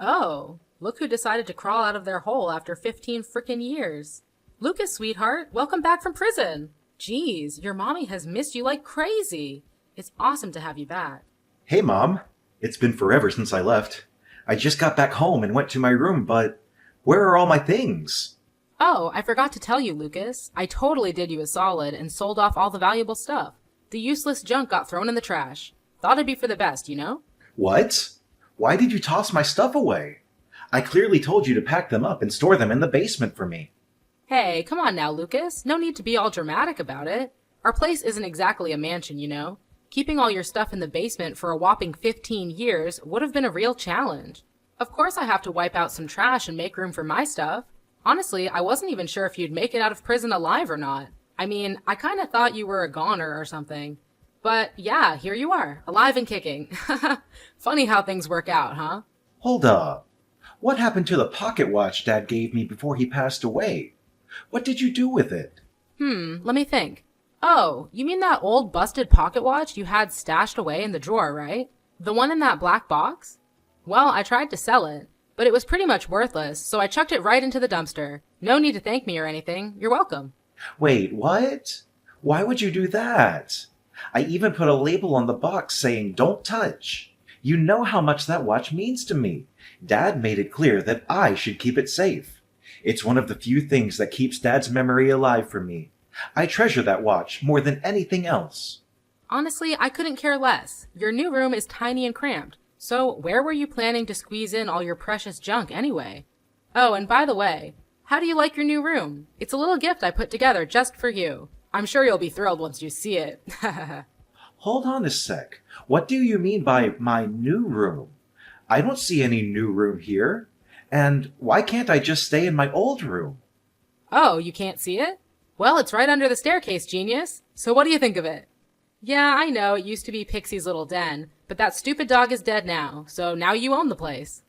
Oh, look who decided to crawl out of their hole after 15 frickin' years. Lucas, sweetheart, welcome back from prison. Geez, your mommy has missed you like crazy. It's awesome to have you back. Hey, Mom. It's been forever since I left. I just got back home and went to my room, but where are all my things? Oh, I forgot to tell you, Lucas. I totally did you a solid and sold off all the valuable stuff. The useless junk got thrown in the trash. Thought it'd be for the best, you know? What? Why did you toss my stuff away? I clearly told you to pack them up and store them in the basement for me. Hey, come on now, Lucas. No need to be all dramatic about it. Our place isn't exactly a mansion, you know? Keeping all your stuff in the basement for a whopping 15 years would have been a real challenge. Of course I have to wipe out some trash and make room for my stuff. Honestly, I wasn't even sure if you'd make it out of prison alive or not. I mean, I kinda thought you were a goner or something. But yeah, here you are, alive and kicking. Funny how things work out, huh? Hold up. What happened to the pocket watch Dad gave me before he passed away? What did you do with it? Let me think. Oh, you mean that old busted pocket watch you had stashed away in the drawer, right? The one in that black box? Well, I tried to sell it, but it was pretty much worthless, so I chucked it right into the dumpster. No need to thank me or anything. You're welcome. Wait, what? Why would you do that? I even put a label on the box saying, "Don't touch." You know how much that watch means to me. Dad made it clear that I should keep it safe. It's one of the few things that keeps Dad's memory alive for me. I treasure that watch more than anything else. Honestly, I couldn't care less. Your new room is tiny and cramped, so where were you planning to squeeze in all your precious junk anyway? Oh, and by the way, how do you like your new room? It's a little gift I put together just for you. I'm sure you'll be thrilled once you see it. Hold on a sec. What do you mean by my new room? I don't see any new room here. And why can't I just stay in my old room? Oh, you can't see it? Well, it's right under the staircase, genius. So what do you think of it? Yeah, I know, it used to be Pixie's little den, but that stupid dog is dead now, so now you own the place.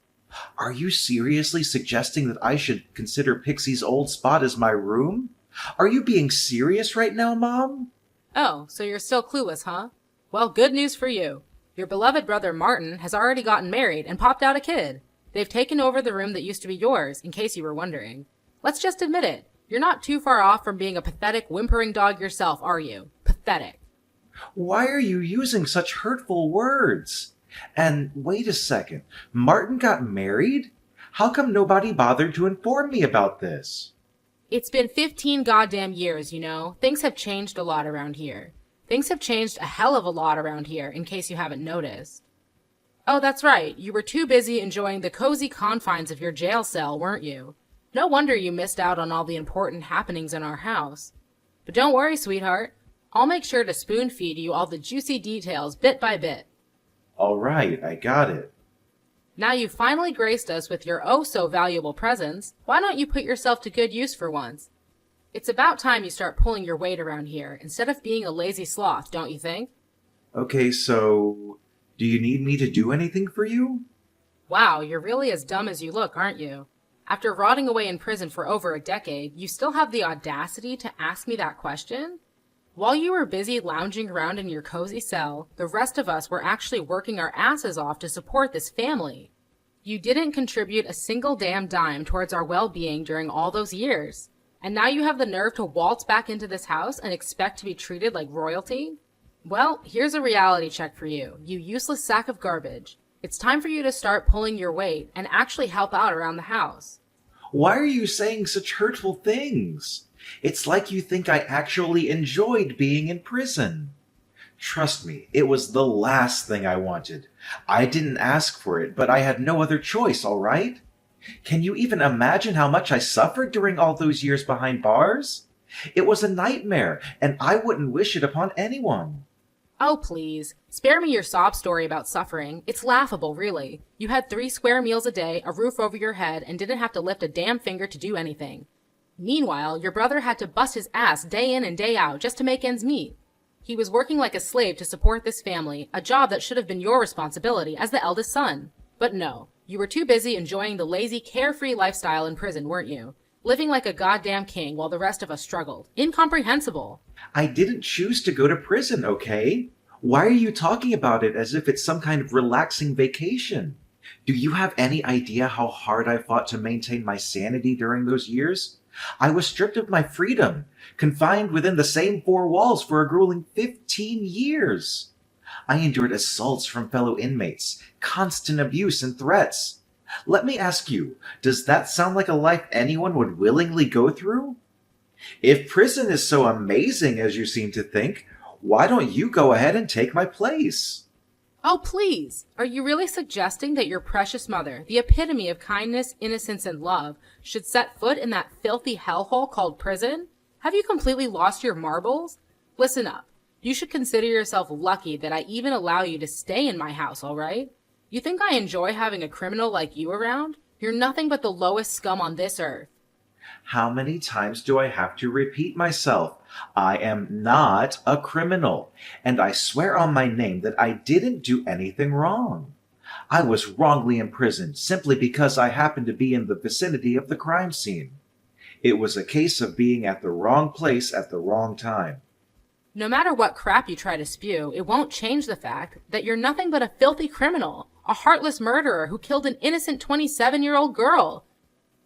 Are you seriously suggesting that I should consider Pixie's old spot as my room? Are you being serious right now, Mom? Oh, so you're still clueless, huh? Well, good news for you. Your beloved brother Martin has already gotten married and popped out a kid. They've taken over the room that used to be yours, in case you were wondering. Let's just admit it. You're not too far off from being a pathetic, whimpering dog yourself, are you? Pathetic. Why are you using such hurtful words? And wait a second, Martin got married? How come nobody bothered to inform me about this? It's been 15 goddamn years, you know. Things have changed a lot around here. Things have changed a hell of a lot around here, in case you haven't noticed. Oh, that's right. You were too busy enjoying the cozy confines of your jail cell, weren't you? No wonder you missed out on all the important happenings in our house. But don't worry, sweetheart. I'll make sure to spoon-feed you all the juicy details bit by bit. All right, I got it. Now you've finally graced us with your oh-so-valuable presence, why don't you put yourself to good use for once? It's about time you start pulling your weight around here, instead of being a lazy sloth, don't you think? Okay, so do you need me to do anything for you? Wow, you're really as dumb as you look, aren't you? After rotting away in prison for over a decade, you still have the audacity to ask me that question? While you were busy lounging around in your cozy cell, the rest of us were actually working our asses off to support this family. You didn't contribute a single damn dime towards our well-being during all those years. And now you have the nerve to waltz back into this house and expect to be treated like royalty? Well, here's a reality check for you, you useless sack of garbage. It's time for you to start pulling your weight and actually help out around the house. Why are you saying such hurtful things? It's like you think I actually enjoyed being in prison. Trust me, it was the last thing I wanted. I didn't ask for it, but I had no other choice, all right? Can you even imagine how much I suffered during all those years behind bars? It was a nightmare, and I wouldn't wish it upon anyone. Oh, please. Spare me your sob story about suffering. It's laughable, really. You had 3 square meals a day, a roof over your head, and didn't have to lift a damn finger to do anything. Meanwhile, your brother had to bust his ass day in and day out just to make ends meet. He was working like a slave to support this family, a job that should have been your responsibility as the eldest son. But no, you were too busy enjoying the lazy, carefree lifestyle in prison, weren't you? Living like a goddamn king while the rest of us struggled. Incomprehensible. I didn't choose to go to prison, okay? Why are you talking about it as if it's some kind of relaxing vacation? Do you have any idea how hard I fought to maintain my sanity during those years? I was stripped of my freedom, confined within the same four walls for a grueling 15 years. I endured assaults from fellow inmates, constant abuse and threats. Let me ask you, does that sound like a life anyone would willingly go through? If prison is so amazing as you seem to think, why don't you go ahead and take my place? Oh, please! Are you really suggesting that your precious mother, the epitome of kindness, innocence, and love, should set foot in that filthy hellhole called prison? Have you completely lost your marbles? Listen up. You should consider yourself lucky that I even allow you to stay in my house, all right? You think I enjoy having a criminal like you around? You're nothing but the lowest scum on this earth. How many times do I have to repeat myself? I am not a criminal, and I swear on my name that I didn't do anything wrong. I was wrongly imprisoned simply because I happened to be in the vicinity of the crime scene. It was a case of being at the wrong place at the wrong time. No matter what crap you try to spew, it won't change the fact that you're nothing but a filthy criminal, a heartless murderer who killed an innocent 27-year-old girl.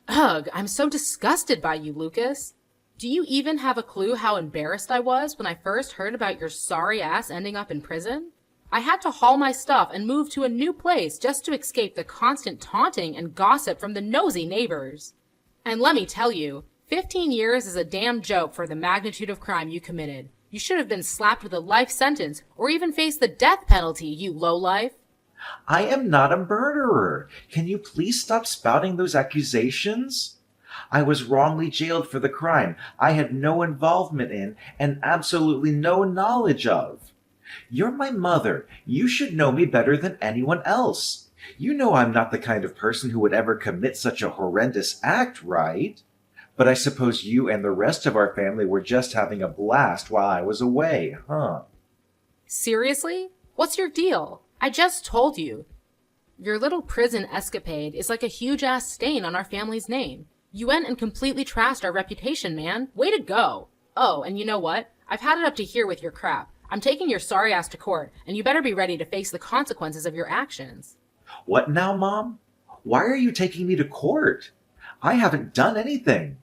Ugh, I'm so disgusted by you, Lucas. Do you even have a clue how embarrassed I was when I first heard about your sorry ass ending up in prison? I had to haul my stuff and move to a new place just to escape the constant taunting and gossip from the nosy neighbors. And let me tell you, 15 years is a damn joke for the magnitude of crime you committed. You should have been slapped with a life sentence or even faced the death penalty, you lowlife. I am not a murderer. Can you please stop spouting those accusations? I was wrongly jailed for the crime I had no involvement in and absolutely no knowledge of. You're my mother. You should know me better than anyone else. You know I'm not the kind of person who would ever commit such a horrendous act, right? But I suppose you and the rest of our family were just having a blast while I was away, huh? Seriously? What's your deal? I just told you. Your little prison escapade is like a huge-ass stain on our family's name. You went and completely trashed our reputation, man. Way to go. Oh, and you know what? I've had it up to here with your crap. I'm taking your sorry ass to court, and you better be ready to face the consequences of your actions. What now, Mom? Why are you taking me to court? I haven't done anything.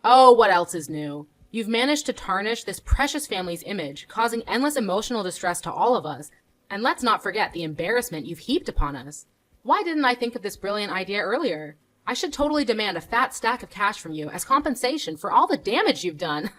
Oh, what else is new? You've managed to tarnish this precious family's image, causing endless emotional distress to all of us. And let's not forget the embarrassment you've heaped upon us. Why didn't I think of this brilliant idea earlier? I should totally demand a fat stack of cash from you as compensation for all the damage you've done.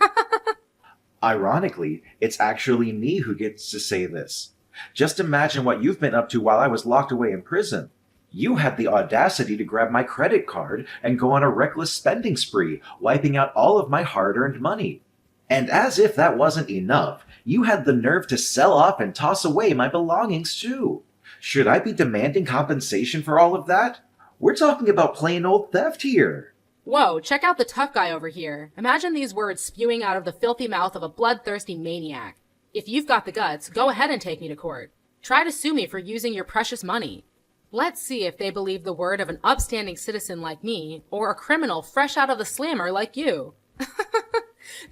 Ironically, it's actually me who gets to say this. Just imagine what you've been up to while I was locked away in prison. You had the audacity to grab my credit card and go on a reckless spending spree, wiping out all of my hard-earned money. And as if that wasn't enough, you had the nerve to sell off and toss away my belongings too. Should I be demanding compensation for all of that? We're talking about plain old theft here. Whoa, check out the tough guy over here. Imagine these words spewing out of the filthy mouth of a bloodthirsty maniac. If you've got the guts, go ahead and take me to court. Try to sue me for using your precious money. Let's see if they believe the word of an upstanding citizen like me, or a criminal fresh out of the slammer like you.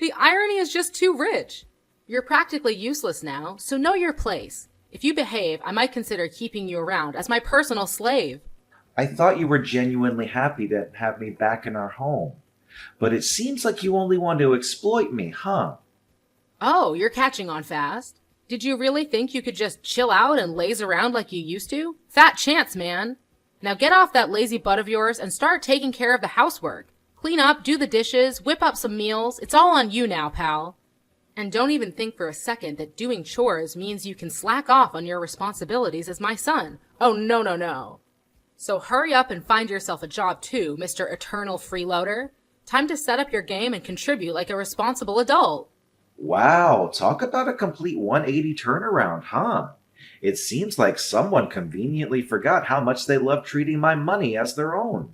The irony is just too rich. You're practically useless now, so know your place. If you behave, I might consider keeping you around as my personal slave. I thought you were genuinely happy to have me back in our home. But it seems like you only want to exploit me, huh? Oh, you're catching on fast. Did you really think you could just chill out and laze around like you used to? Fat chance, man. Now get off that lazy butt of yours and start taking care of the housework. Clean up, do the dishes, whip up some meals. It's all on you now, pal. And don't even think for a second that doing chores means you can slack off on your responsibilities as my son. Oh, no, no, no. So hurry up and find yourself a job too, Mr. Eternal Freeloader. Time to set up your game and contribute like a responsible adult. Wow, talk about a complete 180 turnaround, huh? It seems like someone conveniently forgot how much they love treating my money as their own.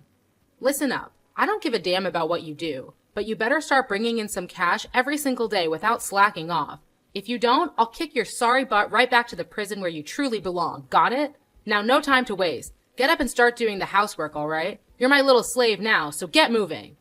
Listen up. I don't give a damn about what you do, but you better start bringing in some cash every single day without slacking off. If you don't, I'll kick your sorry butt right back to the prison where you truly belong. Got it? Now, no time to waste. Get up and start doing the housework, all right? You're my little slave now, so get moving.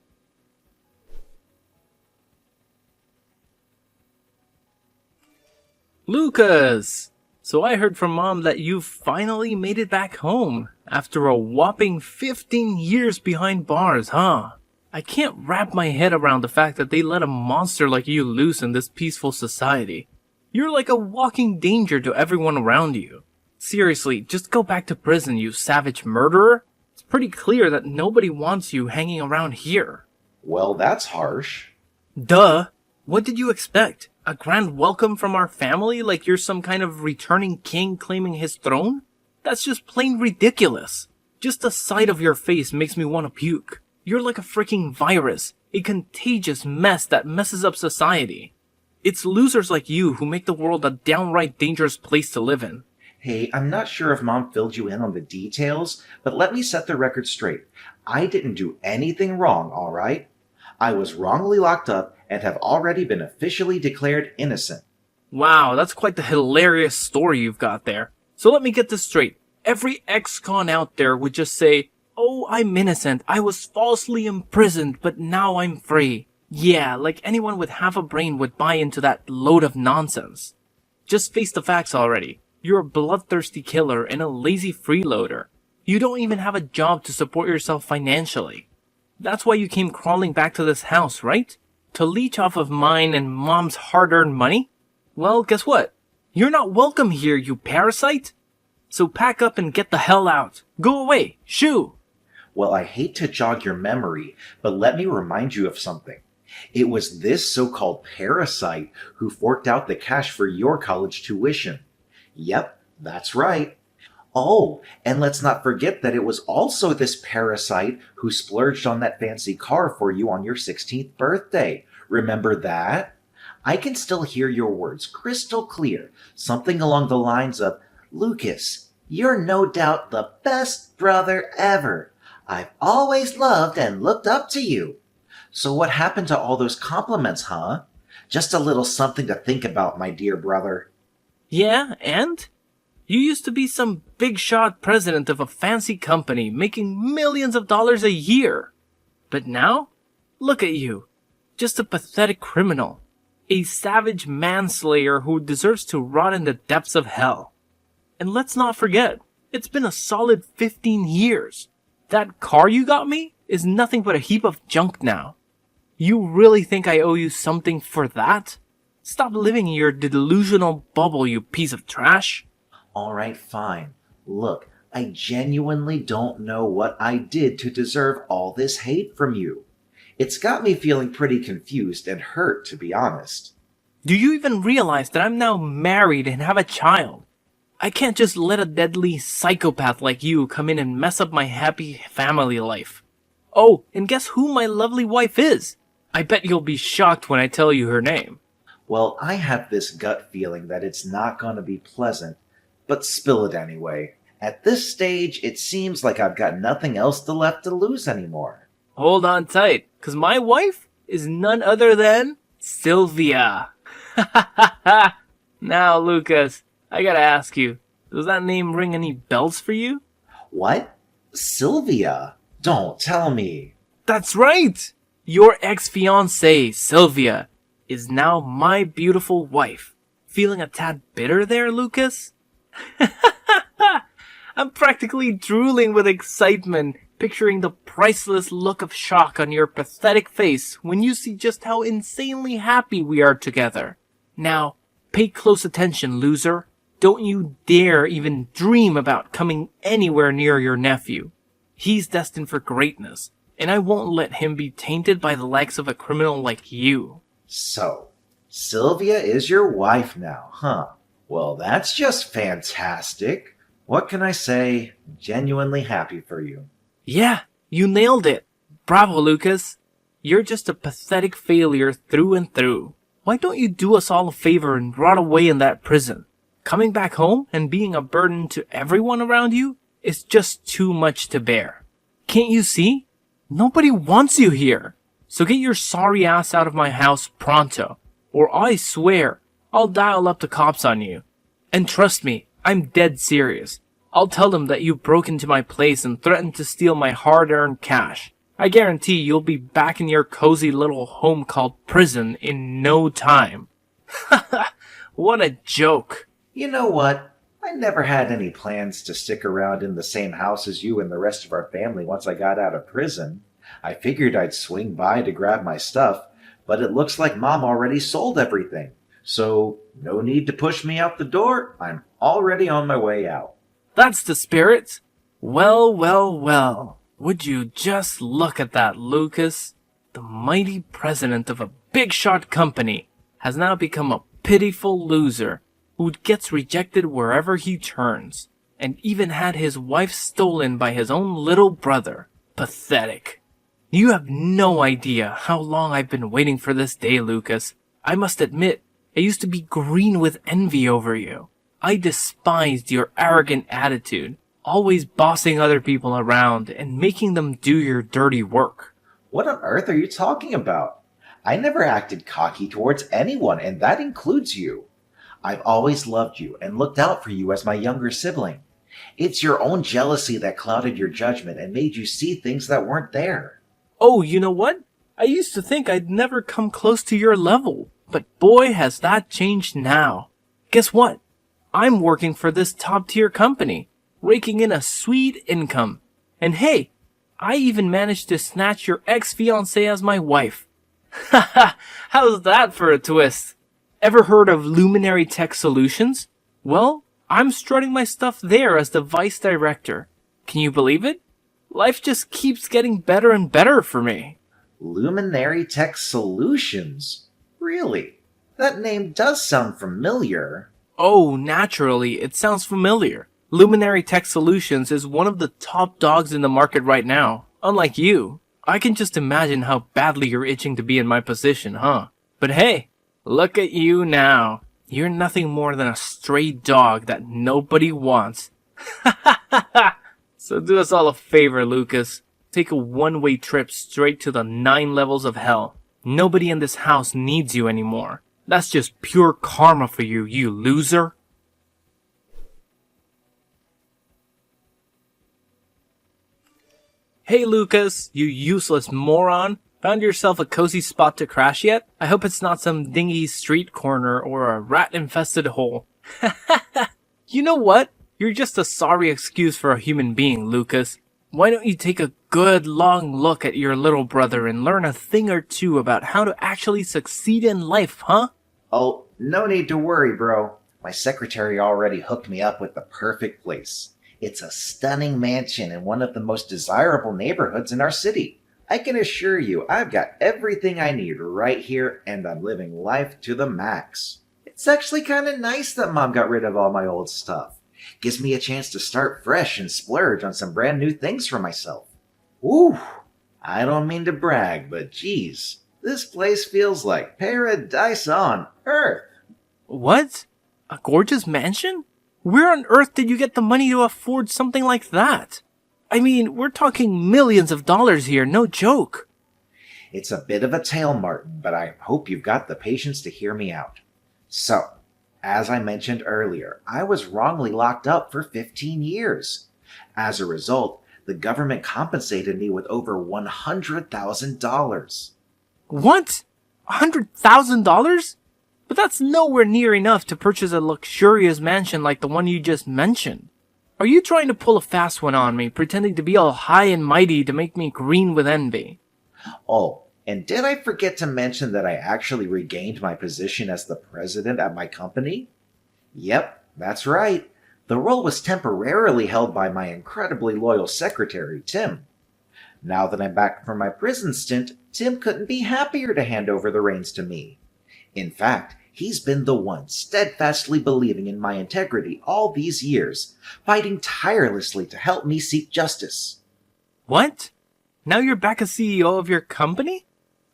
Lucas! So I heard from Mom that you finally made it back home after a whopping 15 years behind bars, huh? I can't wrap my head around the fact that they let a monster like you loose in this peaceful society. You're like a walking danger to everyone around you. Seriously, just go back to prison, you savage murderer. It's pretty clear that nobody wants you hanging around here. Well, that's harsh. Duh! What did you expect? A grand welcome from our family like you're some kind of returning king claiming his throne? That's just plain ridiculous. Just the sight of your face makes me want to puke. You're like a freaking virus, a contagious mess that messes up society. It's losers like you who make the world a downright dangerous place to live in. Hey, I'm not sure if Mom filled you in on the details, but let me set the record straight. I didn't do anything wrong, all right? I was wrongly locked up and have already been officially declared innocent. Wow, that's quite the hilarious story you've got there. So let me get this straight. Every ex-con out there would just say, "Oh, I'm innocent. I was falsely imprisoned, but now I'm free." Yeah, like anyone with half a brain would buy into that load of nonsense. Just face the facts already. You're a bloodthirsty killer and a lazy freeloader. You don't even have a job to support yourself financially. That's why you came crawling back to this house, right? To leech off of mine and Mom's hard-earned money? Well, guess what? You're not welcome here, you parasite! So pack up and get the hell out. Go away. Shoo! Well, I hate to jog your memory, but let me remind you of something. It was this so-called parasite who forked out the cash for your college tuition. Yep, that's right. Oh, and let's not forget that it was also this parasite who splurged on that fancy car for you on your 16th birthday. Remember that? I can still hear your words crystal clear, something along the lines of, "Lucas, you're no doubt the best brother ever. I've always loved and looked up to you." So what happened to all those compliments, huh? Just a little something to think about, my dear brother. Yeah, and? You used to be some big shot president of a fancy company making millions of dollars a year. But now? Look at you. Just a pathetic criminal. A savage manslayer who deserves to rot in the depths of hell. And let's not forget, it's been a solid 15 years. That car you got me is nothing but a heap of junk now. You really think I owe you something for that? Stop living in your delusional bubble, you piece of trash. All right, fine. Look, I genuinely don't know what I did to deserve all this hate from you. It's got me feeling pretty confused and hurt, to be honest. Do you even realize that I'm now married and have a child? I can't just let a deadly psychopath like you come in and mess up my happy family life. Oh, and guess who my lovely wife is? I bet you'll be shocked when I tell you her name. Well, I have this gut feeling that it's not going to be pleasant, but spill it anyway. At this stage, it seems like I've got nothing else left to lose anymore. Hold on tight, 'cause my wife is none other than Sylvia. Now, Lucas, I gotta ask you, does that name ring any bells for you? What? Sylvia? Don't tell me. That's right! Your ex-fiancée, Sylvia, is now my beautiful wife. Feeling a tad bitter there, Lucas? I'm practically drooling with excitement, picturing the priceless look of shock on your pathetic face when you see just how insanely happy we are together. Now, pay close attention, loser. Don't you dare even dream about coming anywhere near your nephew. He's destined for greatness, and I won't let him be tainted by the likes of a criminal like you. So, Sylvia is your wife now, huh? Well, that's just fantastic. What can I say? Genuinely happy for you. Yeah, you nailed it. Bravo, Lucas. You're just a pathetic failure through and through. Why don't you do us all a favor and rot away in that prison? Coming back home and being a burden to everyone around you is just too much to bear. Can't you see? Nobody wants you here. So get your sorry ass out of my house pronto, or I swear I'll dial up the cops on you. And trust me, I'm dead serious. I'll tell them that you broke into my place and threatened to steal my hard-earned cash. I guarantee you'll be back in your cozy little home called prison in no time. What a joke. You know what? I never had any plans to stick around in the same house as you and the rest of our family once I got out of prison. I figured I'd swing by to grab my stuff, but it looks like Mom already sold everything. So, no need to push me out the door. I'm already on my way out. That's the spirit. Well, well, well. Would you just look at that, Lucas? The mighty president of a big shot company has now become a pitiful loser who gets rejected wherever he turns, and even had his wife stolen by his own little brother. Pathetic. You have no idea how long I've been waiting for this day, Lucas. I must admit, I used to be green with envy over you. I despised your arrogant attitude, always bossing other people around and making them do your dirty work. What on earth are you talking about? I never acted cocky towards anyone, and that includes you. I've always loved you and looked out for you as my younger sibling. It's your own jealousy that clouded your judgment and made you see things that weren't there. Oh, you know what? I used to think I'd never come close to your level, but boy has that changed now. Guess what? I'm working for this top-tier company, raking in a sweet income. And hey, I even managed to snatch your ex-fiancée as my wife. Haha, how's that for a twist? Ever heard of Luminary Tech Solutions? Well, I'm strutting my stuff there as the vice director. Can you believe it? Life just keeps getting better and better for me. Luminary Tech Solutions? Really? That name does sound familiar. Oh, naturally, it sounds familiar. Luminary Tech Solutions is one of the top dogs in the market right now. Unlike you, I can just imagine how badly you're itching to be in my position, huh? But hey, look at you now. You're nothing more than a stray dog that nobody wants. So do us all a favor, Lucas. Take a one-way trip straight to the 9 levels of hell. Nobody in this house needs you anymore. That's just pure karma for you, you loser. Hey Lucas, you useless moron. Found yourself a cozy spot to crash yet? I hope it's not some dingy street corner or a rat-infested hole. You know what? You're just a sorry excuse for a human being, Lucas. Why don't you take a good long look at your little brother and learn a thing or two about how to actually succeed in life, huh? Oh, no need to worry, bro. My secretary already hooked me up with the perfect place. It's a stunning mansion in one of the most desirable neighborhoods in our city. I can assure you I've got everything I need right here, and I'm living life to the max. It's actually kind of nice that Mom got rid of all my old stuff. Gives me a chance to start fresh and splurge on some brand new things for myself. Ooh, I don't mean to brag, but geez, this place feels like paradise on earth. What? A gorgeous mansion? Where on earth did you get the money to afford something like that? I mean, we're talking millions of dollars here, no joke. It's a bit of a tale, Martin, but I hope you've got the patience to hear me out. So, as I mentioned earlier, I was wrongly locked up for 15 years. As a result, the government compensated me with over $100,000. What? $100,000? But that's nowhere near enough to purchase a luxurious mansion like the one you just mentioned. Are you trying to pull a fast one on me, pretending to be all high and mighty to make me green with envy? Oh, and did I forget to mention that I actually regained my position as the president at my company? Yep, that's right. The role was temporarily held by my incredibly loyal secretary, Tim. Now that I'm back from my prison stint, Tim couldn't be happier to hand over the reins to me. In fact, he's been the one steadfastly believing in my integrity all these years, fighting tirelessly to help me seek justice. What? Now you're back as CEO of your company?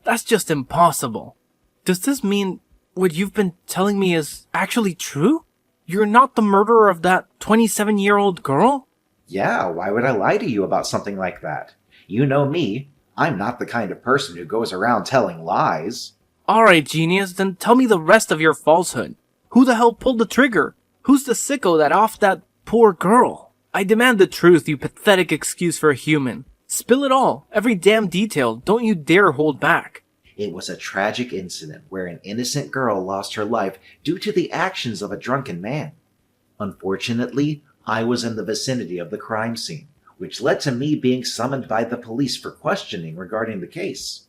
That's just impossible. Does this mean what you've been telling me is actually true? You're not the murderer of that 27-year-old girl? Yeah, why would I lie to you about something like that? You know me. I'm not the kind of person who goes around telling lies. Alright, genius, then tell me the rest of your falsehood. Who the hell pulled the trigger? Who's the sicko that offed that poor girl? I demand the truth, you pathetic excuse for a human. Spill it all, every damn detail, don't you dare hold back. It was a tragic incident where an innocent girl lost her life due to the actions of a drunken man. Unfortunately, I was in the vicinity of the crime scene, which led to me being summoned by the police for questioning regarding the case.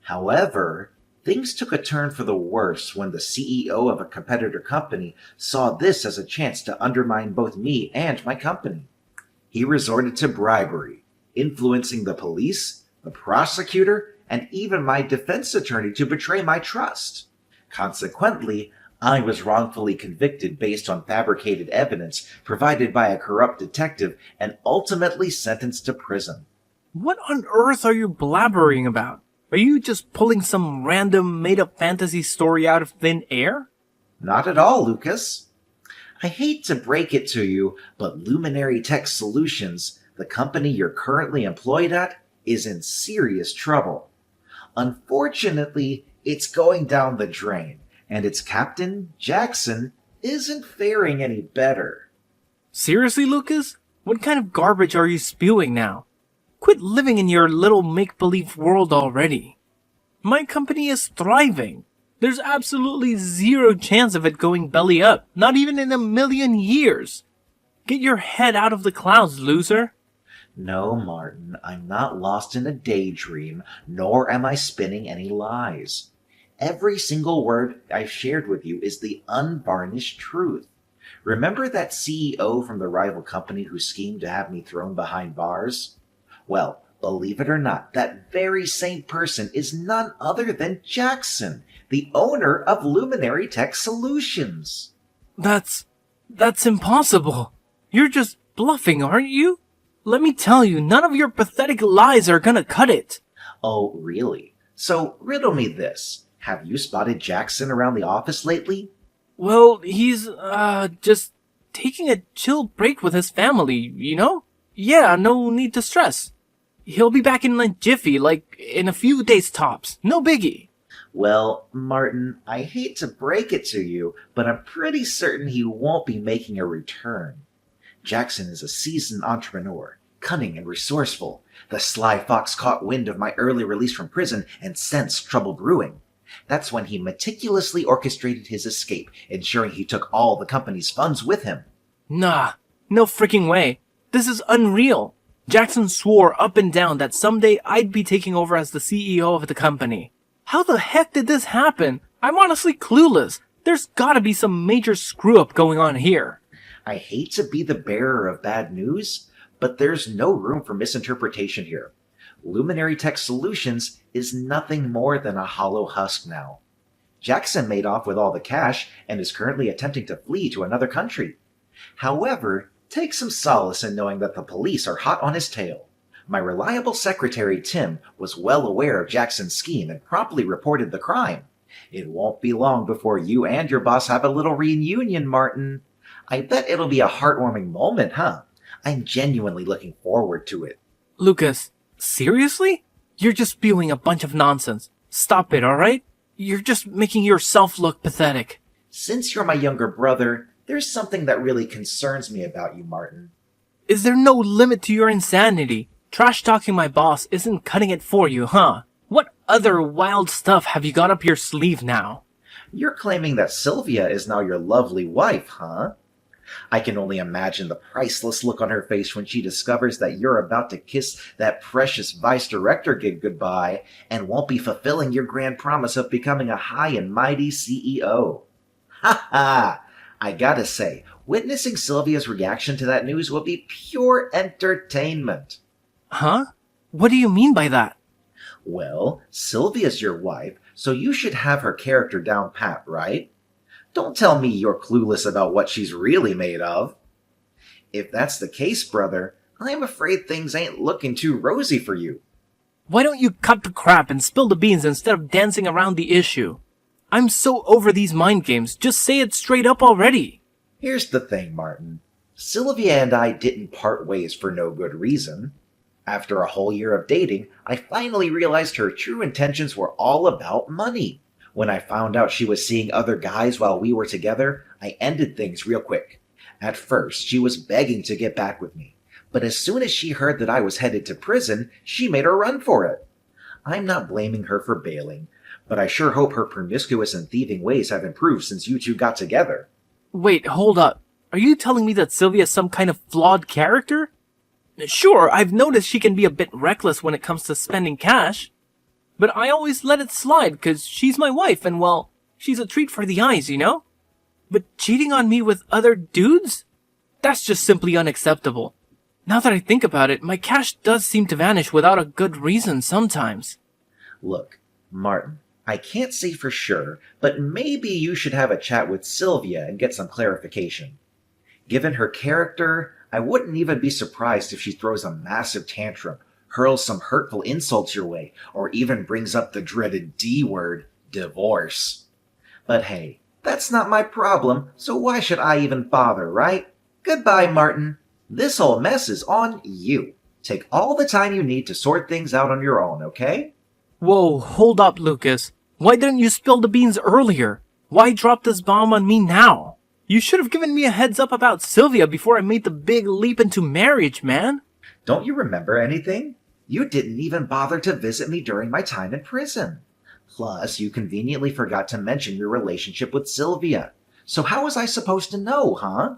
However, things took a turn for the worse when the CEO of a competitor company saw this as a chance to undermine both me and my company. He resorted to bribery, influencing the police, the prosecutor, and even my defense attorney to betray my trust. Consequently, I was wrongfully convicted based on fabricated evidence provided by a corrupt detective and ultimately sentenced to prison. What on earth are you blabbering about? Are you just pulling some random made-up fantasy story out of thin air? Not at all, Lucas. I hate to break it to you, but Luminary Tech Solutions, the company you're currently employed at, is in serious trouble. Unfortunately, it's going down the drain, and its captain, Jackson, isn't faring any better. Seriously, Lucas? What kind of garbage are you spewing now? Quit living in your little make-believe world already. My company is thriving. There's absolutely zero chance of it going belly up, not even in a million years. Get your head out of the clouds, loser. No, Martin, I'm not lost in a daydream, nor am I spinning any lies. Every single word I've shared with you is the unvarnished truth. Remember that CEO from the rival company who schemed to have me thrown behind bars? Well, believe it or not, that very same person is none other than Jackson, the owner of Luminary Tech Solutions. That's impossible. You're just bluffing, aren't you? Let me tell you, none of your pathetic lies are gonna cut it. Oh, really? So riddle me this. Have you spotted Jackson around the office lately? Well, he's, just taking a chill break with his family, you know? Yeah, no need to stress. He'll be back in a jiffy, like in a few days tops. No biggie. Well, Martin, I hate to break it to you, but I'm pretty certain he won't be making a return. Jackson is a seasoned entrepreneur, cunning and resourceful. The sly fox caught wind of my early release from prison and sensed trouble brewing. That's when he meticulously orchestrated his escape, ensuring he took all the company's funds with him. Nah, no freaking way. This is unreal. Jackson swore up and down that someday I'd be taking over as the CEO of the company. How the heck did this happen? I'm honestly clueless. There's gotta be some major screw-up going on here. I hate to be the bearer of bad news, but there's no room for misinterpretation here. Luminary Tech Solutions is nothing more than a hollow husk now. Jackson made off with all the cash and is currently attempting to flee to another country. However, take some solace in knowing that the police are hot on his tail. My reliable secretary, Tim, was well aware of Jackson's scheme and promptly reported the crime. It won't be long before you and your boss have a little reunion, Martin. I bet it'll be a heartwarming moment, huh? I'm genuinely looking forward to it. Lucas, seriously? You're just spewing a bunch of nonsense. Stop it, alright? You're just making yourself look pathetic. Since you're my younger brother, there's something that really concerns me about you, Martin. Is there no limit to your insanity? Trash-talking my boss isn't cutting it for you, huh? What other wild stuff have you got up your sleeve now? You're claiming that Sylvia is now your lovely wife, huh? I can only imagine the priceless look on her face when she discovers that you're about to kiss that precious vice director gig goodbye and won't be fulfilling your grand promise of becoming a high and mighty CEO. Ha ha! I gotta say, witnessing Sylvia's reaction to that news will be pure entertainment. Huh? What do you mean by that? Well, Sylvia's your wife, so you should have her character down pat, right? Don't tell me you're clueless about what she's really made of. If that's the case, brother, I'm afraid things ain't looking too rosy for you. Why don't you cut the crap and spill the beans instead of dancing around the issue? I'm so over these mind games, just say it straight up already. Here's the thing, Martin. Sylvia and I didn't part ways for no good reason. After a whole year of dating, I finally realized her true intentions were all about money. When I found out she was seeing other guys while we were together, I ended things real quick. At first, she was begging to get back with me, but as soon as she heard that I was headed to prison, she made a run for it. I'm not blaming her for bailing, but I sure hope her promiscuous and thieving ways have improved since you two got together. Wait, hold up. Are you telling me that Sylvia is some kind of flawed character? Sure, I've noticed she can be a bit reckless when it comes to spending cash. But I always let it slide because she's my wife and, well, she's a treat for the eyes, you know? But cheating on me with other dudes? That's just simply unacceptable. Now that I think about it, my cash does seem to vanish without a good reason sometimes. Look, Martin, I can't say for sure, but maybe you should have a chat with Sylvia and get some clarification. Given her character, I wouldn't even be surprised if she throws a massive tantrum, hurls some hurtful insults your way, or even brings up the dreaded D word, divorce. But hey, that's not my problem, so why should I even bother, right? Goodbye, Martin. This whole mess is on you. Take all the time you need to sort things out on your own, okay? Whoa, hold up, Lucas. Why didn't you spill the beans earlier? Why drop this bomb on me now? You should have given me a heads up about Sylvia before I made the big leap into marriage, man. Don't you remember anything? You didn't even bother to visit me during my time in prison. Plus, you conveniently forgot to mention your relationship with Sylvia. So how was I supposed to know, huh?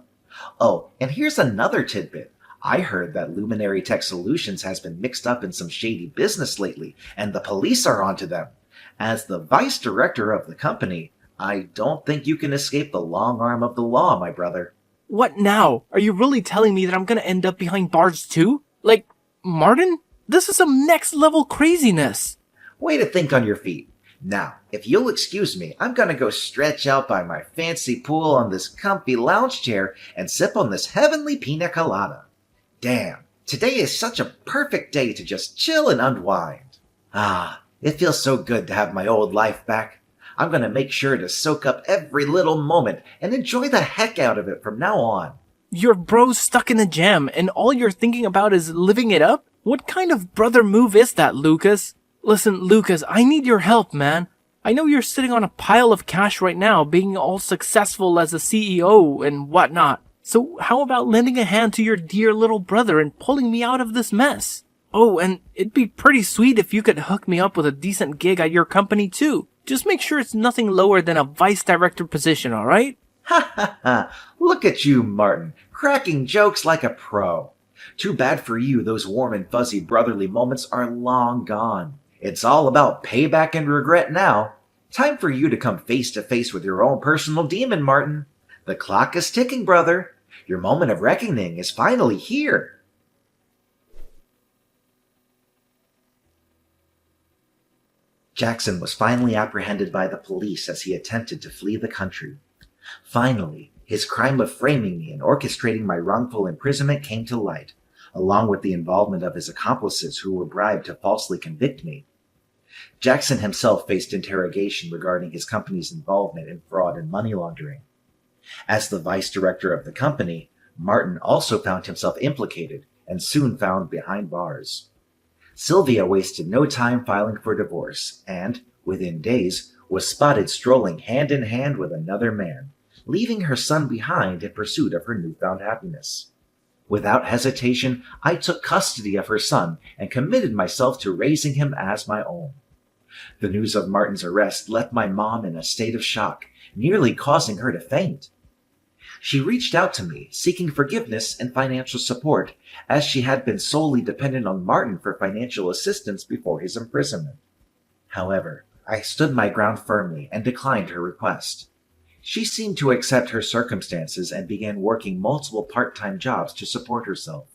Oh, and here's another tidbit. I heard that Luminary Tech Solutions has been mixed up in some shady business lately, and the police are onto them. As the vice director of the company, I don't think you can escape the long arm of the law, my brother. What now? Are you really telling me that I'm gonna end up behind bars too? Like, Martin? This is some next level craziness. Way to think on your feet. Now, if you'll excuse me, I'm gonna go stretch out by my fancy pool on this comfy lounge chair and sip on this heavenly pina colada. Damn, today is such a perfect day to just chill and unwind. Ah, it feels so good to have my old life back. I'm gonna make sure to soak up every little moment and enjoy the heck out of it from now on. Your bro's stuck in a jam and all you're thinking about is living it up? What kind of brother move is that, Lucas? Listen, Lucas, I need your help, man. I know you're sitting on a pile of cash right now, being all successful as a CEO and whatnot. So how about lending a hand to your dear little brother and pulling me out of this mess? Oh, and it'd be pretty sweet if you could hook me up with a decent gig at your company too. Just make sure it's nothing lower than a vice director position, alright? Ha ha ha! Look at you, Martin, cracking jokes like a pro. Too bad for you, those warm and fuzzy brotherly moments are long gone. It's all about payback and regret now. Time for you to come face to face with your own personal demon, Martin. The clock is ticking, brother. Your moment of reckoning is finally here. Jackson was finally apprehended by the police as he attempted to flee the country. Finally, his crime of framing me and orchestrating my wrongful imprisonment came to light, along with the involvement of his accomplices who were bribed to falsely convict me. Jackson himself faced interrogation regarding his company's involvement in fraud and money laundering. As the vice director of the company, Martin also found himself implicated and soon found behind bars. Sylvia wasted no time filing for divorce and, within days, was spotted strolling hand in hand with another man, leaving her son behind in pursuit of her newfound happiness. Without hesitation, I took custody of her son and committed myself to raising him as my own. The news of Martin's arrest left my mom in a state of shock, nearly causing her to faint. She reached out to me, seeking forgiveness and financial support, as she had been solely dependent on Martin for financial assistance before his imprisonment. However, I stood my ground firmly and declined her request. She seemed to accept her circumstances and began working multiple part-time jobs to support herself.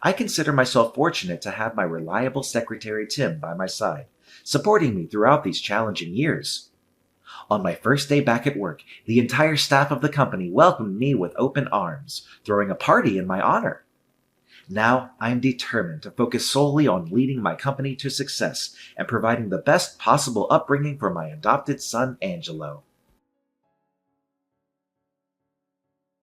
I consider myself fortunate to have my reliable secretary Tim by my side, supporting me throughout these challenging years. On my first day back at work, the entire staff of the company welcomed me with open arms, throwing a party in my honor. Now, I am determined to focus solely on leading my company to success and providing the best possible upbringing for my adopted son, Angelo.